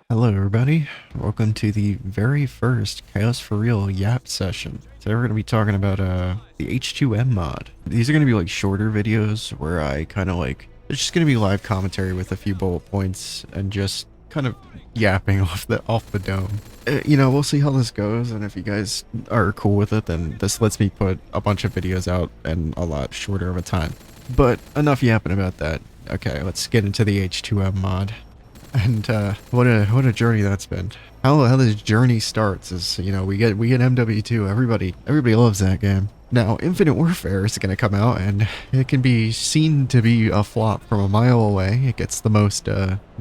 Hello everybody, welcome to the very first Chaos for Real Yap session. Today we're going to be talking about the H2M mod. These are going to be like shorter videos where I kind of it's just going to be live commentary with a few bullet points and just kind of yapping off the dome. We'll see how this goes, and if you guys are cool with it, then this lets me put a bunch of videos out in a lot shorter of a time. But enough yapping about that. Okay, let's get into the H2M mod. And what a journey that's been. How this journey starts is, we get MW2. Everybody loves that game. Now Infinite Warfare is going to come out, and it can be seen to be a flop from a mile away. It gets the most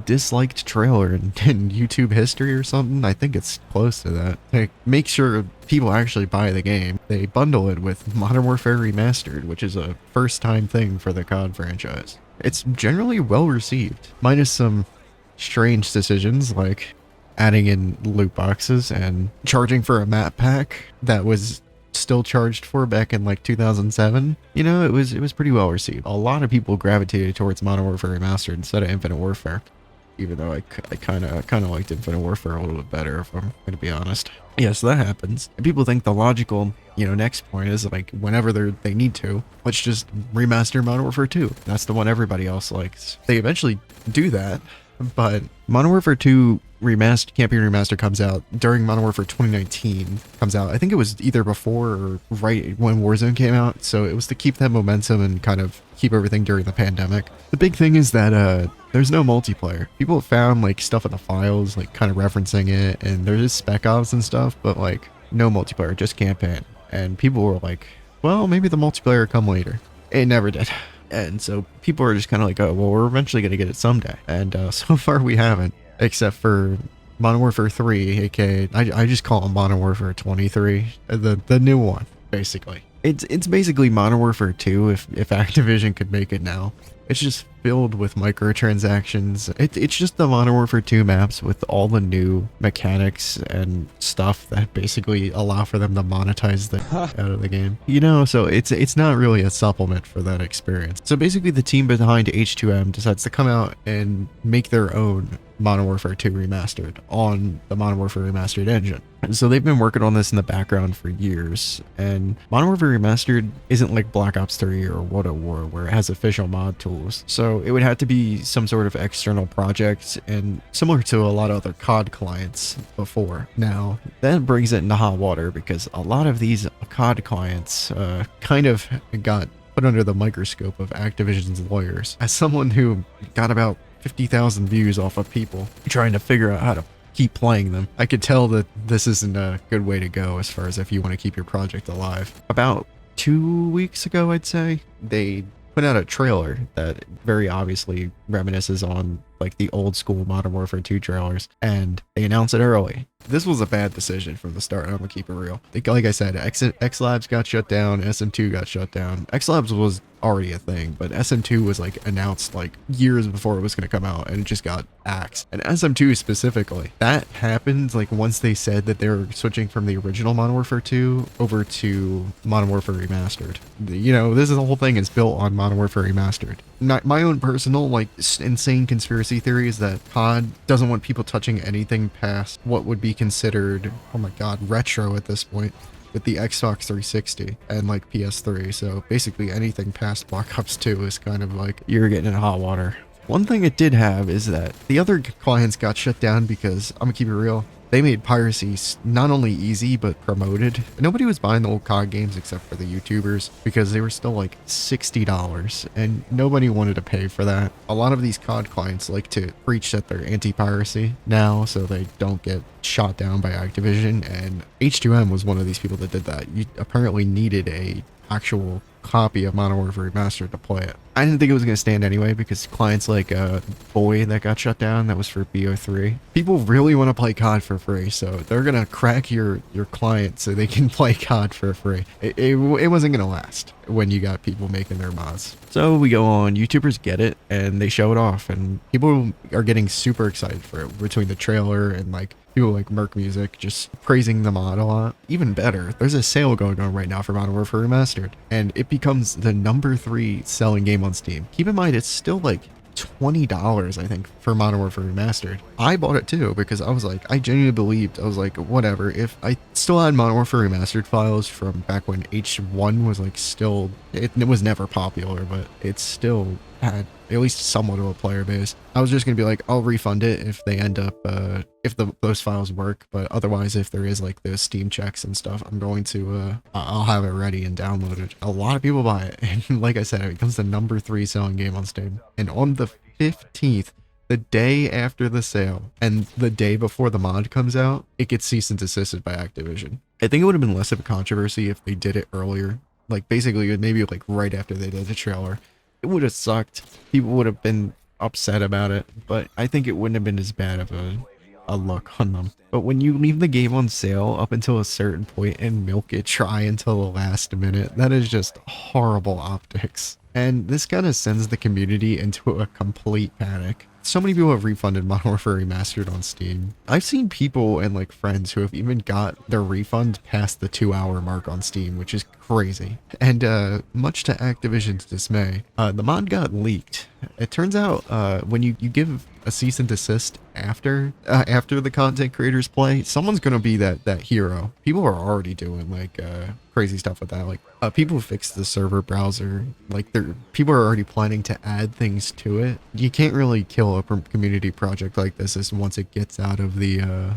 disliked trailer in YouTube history or something. I think it's close to that. They make sure people actually buy the game. They bundle it with Modern Warfare Remastered, which is a first time thing for the COD franchise. It's generally well received, minus some strange decisions like adding in loot boxes and charging for a map pack that was still charged for back in like 2007. It was pretty well received. A lot of people gravitated towards Modern Warfare Remastered instead of Infinite Warfare, even though I kind of liked Infinite Warfare a little bit better, if I'm gonna be honest. Yeah, so that happens, and people think the logical next point is like whenever they need to, let's just remaster Modern Warfare 2. That's the one everybody else likes. They eventually do that, but Modern Warfare 2 Campaign Remaster comes out during Modern Warfare 2019 comes out. I think it was either before or right when Warzone came out, so it was to keep that momentum and kind of keep everything during the pandemic. The big thing is that there's no multiplayer. People have found like stuff in the files, like kind of referencing it, and there's spec ops and stuff, but like no multiplayer, just campaign. And people were like, well, maybe the multiplayer will come later. It never did. And so people are just kind of like, oh, well, we're eventually going to get it someday. And so far we haven't, except for Modern Warfare 3, aka, I just call it Modern Warfare 23, the new one, basically. It's basically Modern Warfare 2 if Activision could make it now. It's just filled with microtransactions. It's just the Modern Warfare 2 maps with all the new mechanics and stuff that basically allow for them to monetize the out of the game. So it's not really a supplement for that experience. So basically the team behind H2M decides to come out and make their own Modern Warfare 2 Remastered on the Modern Warfare Remastered engine. And so they've been working on this in the background for years, and Modern Warfare Remastered isn't like Black Ops 3 or World at War where it has official mod tools. So it would have to be some sort of external project, and similar to a lot of other COD clients before. Now, that brings it into hot water because a lot of these COD clients kind of got put under the microscope of Activision's lawyers. As someone who got about 50,000 views off of people trying to figure out how to keep playing them, I could tell that this isn't a good way to go as far as if you want to keep your project alive. About 2 weeks ago, I'd say, they put out a trailer that very obviously reminisces on like the old school Modern Warfare 2 trailers, and they announced it early. This was a bad decision from the start. I'm gonna keep it real. Like I said, X Labs got shut down, SM2 got shut down. X Labs was already a thing, but SM2 was like announced like years before it was gonna come out, and it just got axed. And SM2 specifically, that happened like once they said that they were switching from the original Modern Warfare 2 over to Modern Warfare Remastered. This is the whole thing is built on Modern Warfare Remastered. Not my own personal like insane conspiracy theory is that COD doesn't want people touching anything past what would be considered, oh my god, retro at this point, with the Xbox 360 and like PS3. So basically anything past Black Ops 2 is kind of like you're getting in hot water. One thing it did have is that the other clients got shut down because, I'm gonna keep it real, they made piracy not only easy but promoted. Nobody was buying the old COD games except for the YouTubers because they were still like $60 and nobody wanted to pay for that. A lot of these COD clients like to preach that they're anti-piracy now so they don't get shot down by Activision, and H2M was one of these people that did that. You apparently needed a actual copy of Modern Warfare Remastered to play it. I didn't think it was going to stand anyway because clients like Boy that got shut down, that was for BO3. People really want to play COD for free, so they're going to crack your client so they can play COD for free. It wasn't going to last when you got people making their mods. So we go on, YouTubers get it and they show it off, and people are getting super excited for it between the trailer and like people like Merc Music just praising the mod a lot. Even better, there's a sale going on right now for Modern Warfare Remastered, and it becomes the #3 selling game on Steam. Keep in mind, it's still like $20, I think, for Modern Warfare Remastered. I bought it too because I was like, I genuinely believed, I was like, whatever. If I still had Modern Warfare Remastered files from back when H1 was like still, it was never popular, but it still had at least somewhat of a player base. I was just gonna be like, I'll refund it if they end up, if those files work, but otherwise, if there is like those Steam checks and stuff, I'm going to, I'll have it ready and downloaded. A lot of people buy it, and like I said, it becomes the #3 selling game on Steam. And on the 15th, the day after the sale and the day before the mod comes out, it gets cease and desisted by Activision. I think it would have been less of a controversy if they did it earlier. Like basically maybe like right after they did the trailer. It would have sucked. People would have been upset about it, but I think it wouldn't have been as bad of a look on them. But when you leave the game on sale up until a certain point and milk it dry until the last minute, that is just horrible optics. And this kind of sends the community into a complete panic. So many people have refunded Modern Warfare Remastered on Steam. I've seen people and like friends who have even got their refund past the 2-hour mark on Steam, which is crazy. And much to Activision's dismay, the mod got leaked. It turns out when you give a cease and desist after the content creators play, someone's gonna be that hero. People are already doing like crazy stuff with that. Like people fixed the server browser. Like people are already planning to add things to it. You can't really kill a community project like this once it gets out of the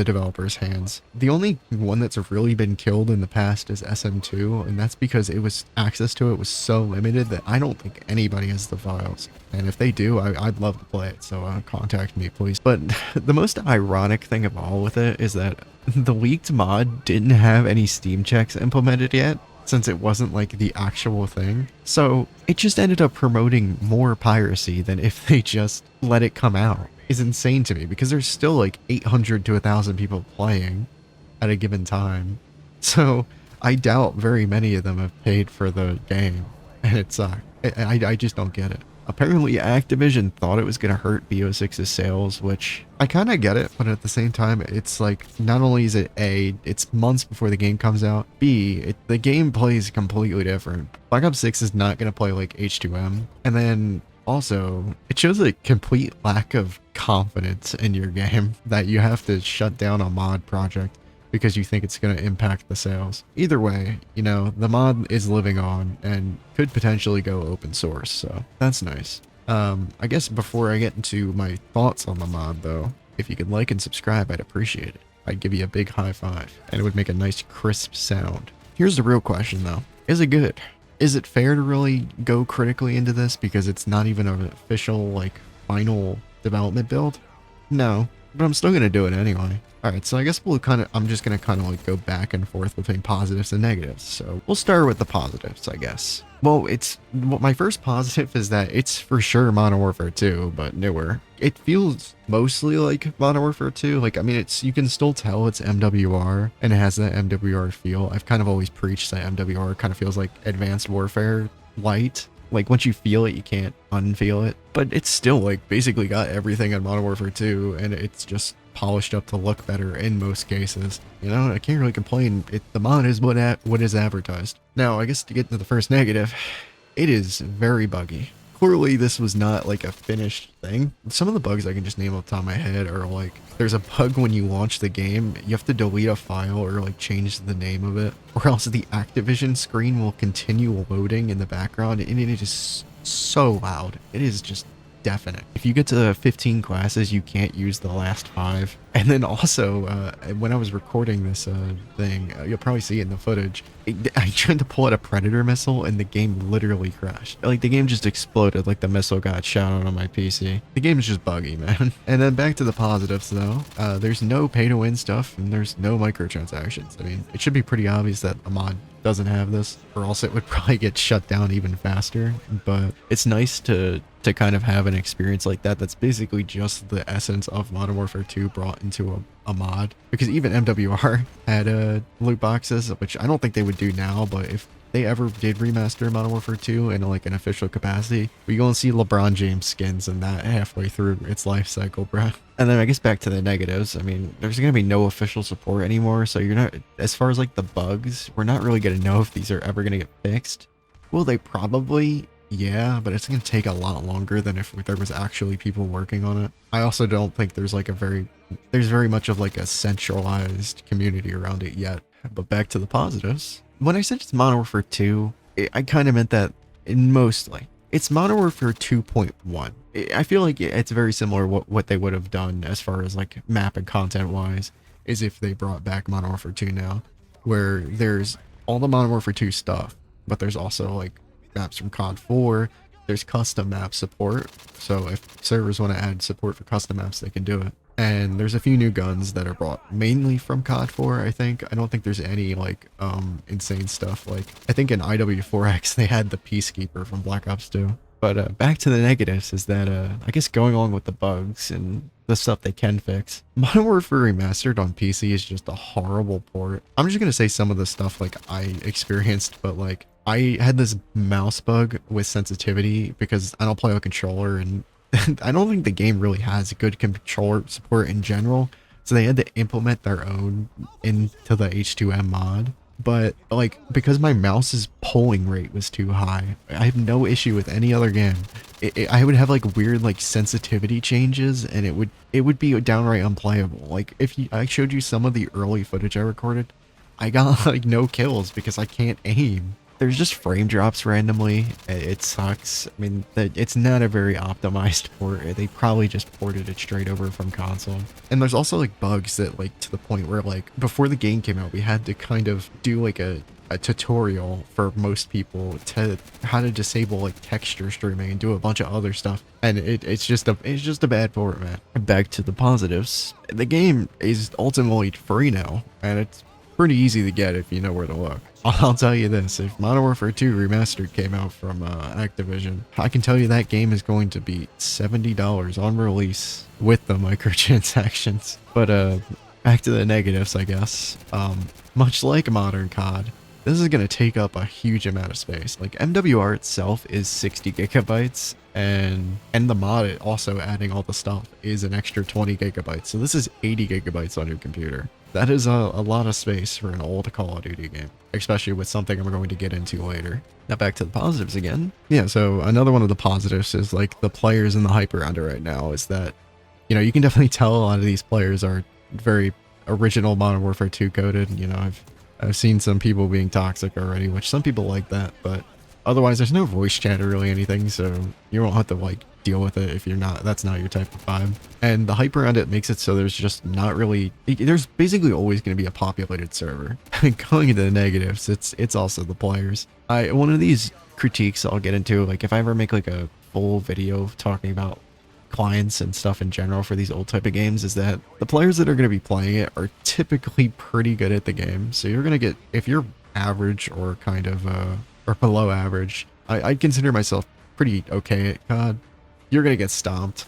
developer's hands. The only one that's really been killed in the past is SM2, and that's because access to it was so limited that I don't think anybody has the files. And if they do, I'd love to play it, so contact me, please. But the most ironic thing of all with it is that the leaked mod didn't have any Steam checks implemented yet, since it wasn't like the actual thing. So it just ended up promoting more piracy than if they just let it come out. Is insane to me, because there's still like 800 to 1,000 people playing at a given time. So I doubt very many of them have paid for the game, and it sucked. I just don't get it. Apparently Activision thought it was going to hurt BO6's sales, which I kind of get it, but at the same time, it's like, not only is it A, it's months before the game comes out, B, the game plays completely different. Black Ops 6 is not going to play like H2M, and then also, it shows a complete lack of confidence in your game that you have to shut down a mod project because you think it's going to impact the sales. Either way, you know, the mod is living on and could potentially go open source, so that's nice. I guess before I get into my thoughts on the mod though, if you could like and subscribe, I'd appreciate it. I'd give you a big high five, and it would make a nice crisp sound. Here's the real question though. Is it good? Is it fair to really go critically into this because it's not even an official, like, final development build? No, but I'm still gonna do it anyway. Alright, so I guess I'm just gonna kind of like go back and forth between positives and negatives. So we'll start with the positives, I guess. Well, my first positive is that it's for sure Modern Warfare 2, but newer. It feels mostly like Modern Warfare 2. Like, I mean, you can still tell it's MWR, and it has that MWR feel. I've kind of always preached that MWR kind of feels like Advanced Warfare light. Like, once you feel it, you can't unfeel it. But it's still, like, basically got everything in Modern Warfare 2, and it's just polished up to look better in most cases. You know, I can't really complain. The mod is what is advertised. Now, I guess to get into the first negative, it is very buggy. Clearly, this was not like a finished thing. Some of the bugs I can just name off the top of my head are like, there's a bug when you launch the game, you have to delete a file or like change the name of it, or else the Activision screen will continue loading in the background, and it is so loud. It is just definite. If you get to 15 classes, you can't use the last 5. And then also, when I was recording this thing, you'll probably see it in the footage, I tried to pull out a Predator missile and the game literally crashed. Like, the game just exploded, like the missile got shot out on my PC. The game is just buggy, man. And then back to the positives though, there's no pay-to-win stuff and there's no microtransactions. I mean, it should be pretty obvious that a mod doesn't have this, or else it would probably get shut down even faster. But it's nice to kind of have an experience like that that's basically just the essence of Modern Warfare 2 brought into a mod. Because even MWR had loot boxes, which I don't think they would do now, but if they ever did remaster Modern Warfare 2 in like an official capacity, we go and see LeBron James skins in that halfway through its life cycle, bro. And then I guess back to the negatives, I mean, there's going to be no official support anymore, so you're not, as far as like the bugs, we're not really going to know if these are ever going to get fixed. Will they probably Yeah, but it's going to take a lot longer than if there was actually people working on it. I also don't think there's like there's very much of like a centralized community around it yet. But back to the positives. When I said it's Modern Warfare 2, I kind of meant that mostly. It's Modern Warfare 2.1. I feel like it's very similar what they would have done as far as like map and content wise, is if they brought back Modern Warfare 2 now, where there's all the Modern Warfare 2 stuff, but there's also like maps from COD 4. There's custom map support, so if servers want to add support for custom maps, they can do it. And there's a few new guns that are brought mainly from COD 4, I think. I don't think there's any like insane stuff. Like I think in IW4X they had the Peacekeeper from Black Ops 2. But back to the negatives is that I guess going along with the bugs and the stuff they can fix, Modern Warfare Remastered on PC is just a horrible port. I'm just gonna say some of the stuff like I experienced, but like I had this mouse bug with sensitivity because I don't play a controller, and I don't think the game really has good controller support in general. So they had to implement their own into the H2M mod. But like, because my mouse's polling rate was too high, I have no issue with any other game. I would have like weird like sensitivity changes, and it would be downright unplayable. Like if I showed you some of the early footage I recorded, I got like no kills because I can't aim. There's just frame drops randomly. It sucks. I mean, it's not a very optimized port. They probably just ported it straight over from console. And there's also like bugs that like to the point where like before the game came out, we had to kind of do like a tutorial for most people to how to disable like texture streaming and do a bunch of other stuff. And it's just a bad port, man. Back to the positives. The game is ultimately free now, and it's pretty easy to get if you know where to look. I'll tell you this, if Modern Warfare 2 Remastered came out from Activision, I can tell you that game is going to be $70 on release with the microtransactions. But back to the negatives, I guess. Much like modern COD, this is going to take up a huge amount of space. Like MWR itself is 60 gigabytes, and the mod also adding all the stuff is an extra 20 gigabytes. So this is 80 gigabytes on your computer. That is a lot of space for an old Call of Duty game, especially with something I'm going to get into later. Now back to the positives again. Yeah, so another one of the positives is like the players in the hype around it right now is that, you know, you can definitely tell a lot of these players are very original Modern Warfare 2 coded. You know, I've seen some people being toxic already, which some people like that, but otherwise there's no voice chat or really anything, so you won't have to like deal with it if that's not your type of vibe. And the hype around it makes it so there's just not really, there's basically always going to be a populated server. Going into the negatives, it's also the players. One of these critiques I'll get into, like if I ever make like a full video talking about clients and stuff in general for these old type of games, is that the players that are going to be playing it are typically pretty good at the game. So you're going to get, if you're average or kind of or below average, I'd consider myself pretty okay at COD, you're going to get stomped,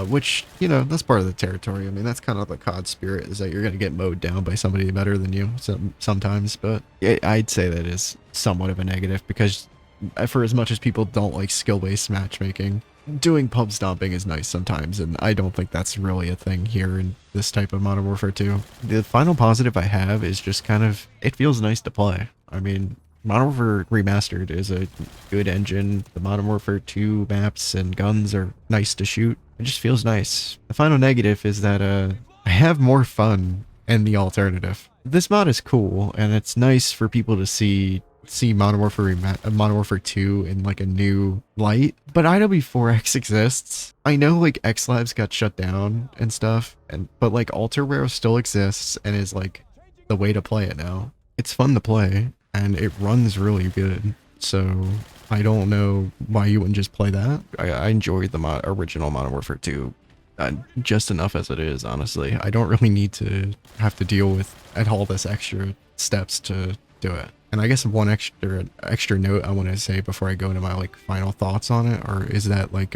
which, you know, that's part of the territory. I mean, that's kind of the COD spirit, is that you're going to get mowed down by somebody better than you sometimes, but I'd say that is somewhat of a negative, because for as much as people don't like skill-based matchmaking, doing pub stomping is nice sometimes, and I don't think that's really a thing here in this type of Modern Warfare 2. The final positive I have is just kind of, it feels nice to play. I mean, Modern Warfare Remastered is a good engine. The Modern Warfare 2 maps and guns are nice to shoot. It just feels nice. The final negative is that I have more fun in the alternative. This mod is cool, and it's nice for people to see Modern Warfare 2 in like a new light. But IW4X exists. I know like X Labs got shut down and stuff, but like Alterware still exists and is like the way to play it now. It's fun to play, and it runs really good, so I don't know why you wouldn't just play that. I enjoyed the original Modern Warfare 2 just enough as it is, honestly. I don't really need to have to deal with all this extra steps to do it. And I guess one extra note I want to say before I go into my like final thoughts on it, or is that like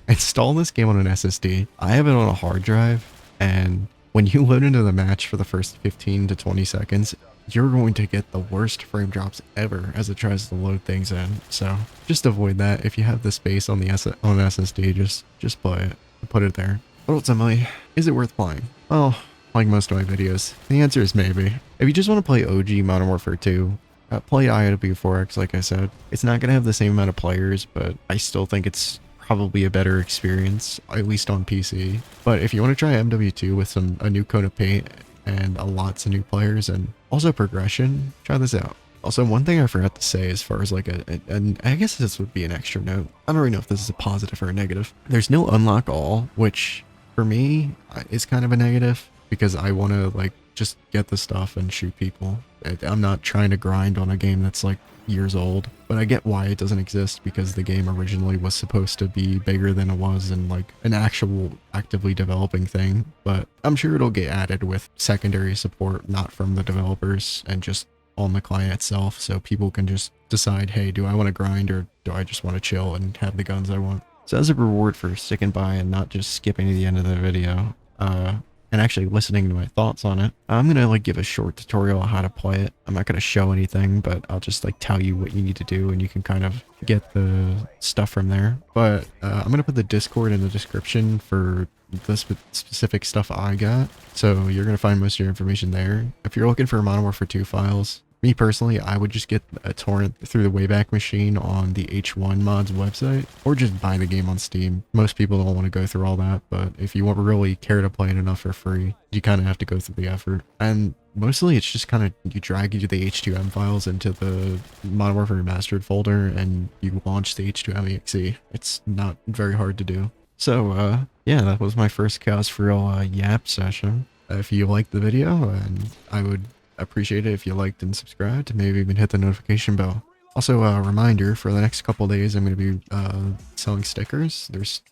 install this game on an SSD. I have it on a hard drive, and when you load into the match for the first 15 to 20 seconds, you're going to get the worst frame drops ever as it tries to load things in. So just avoid that. If you have the space on the SSD, just play it. Put it there. But ultimately, is it worth playing? Well, like most of my videos, the answer is maybe. If you just want to play OG Modern Warfare 2, Play IW4X, like I said. It's not going to have the same amount of players, but I still think it's probably a better experience, at least on PC. But if you want to try MW2 with a new coat of paint and lots of new players and also progression, try this out. Also, one thing I forgot to say as far as like and I guess this would be an extra note. I don't really know if this is a positive or a negative. There's no unlock all, which for me is kind of a negative because I want to like just get the stuff and shoot people. I'm not trying to grind on a game that's like years old, but I get why it doesn't exist because the game originally was supposed to be bigger than it was and like an actual actively developing thing. But I'm sure it'll get added with secondary support, not from the developers and just on the client itself, so people can just decide, hey, do I want to grind or do I just want to chill and have the guns I want? So as a reward for sticking by and not just skipping to the end of the video, and actually listening to my thoughts on it, I'm gonna like give a short tutorial on how to play it. I'm not gonna show anything, but I'll just like tell you what you need to do and you can kind of get the stuff from there. But I'm gonna put the Discord in the description for the specific stuff I got, so you're gonna find most of your information there. If you're looking for Modern Warfare 2 files, me personally, I would just get a torrent through the Wayback Machine on the H2M Mod's website, or just buy the game on Steam. Most people don't want to go through all that, but if you really care to play it enough for free, you kind of have to go through the effort. And mostly it's just kind of, you drag the H2M files into the Modern Warfare Remastered folder, and you launch the H2M exe. It's not very hard to do. So, yeah, that was my first Chaos for Real yap session. If you liked the video, and I would appreciate it if you liked and subscribed, maybe even hit the notification bell. Also, a reminder, for the next couple days, I'm going to be selling stickers.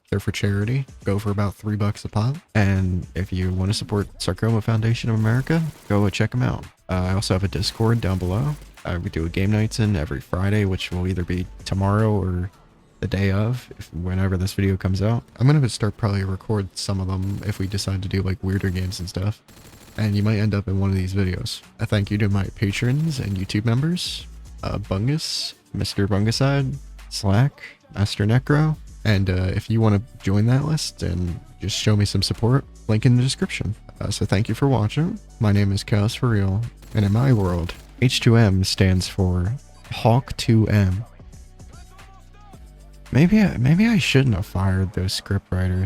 They're for charity. Go for about $3 a pop. And if you want to support Sarcoma Foundation of America, go check them out. I also have a Discord down below. We do a game nights in every Friday, which will either be tomorrow or the day of, whenever this video comes out. I'm going to start probably record some of them if we decide to do like weirder games and stuff. And you might end up in one of these videos. A thank you to my patrons and YouTube members, Bungus, Mr. Bunguside, Slack, Master Necro, and if you want to join that list and just show me some support, link in the description. So thank you for watching. My name is Chaos for Real, and in my world, H2M stands for Hawk 2M. Maybe I shouldn't have fired those scriptwriters.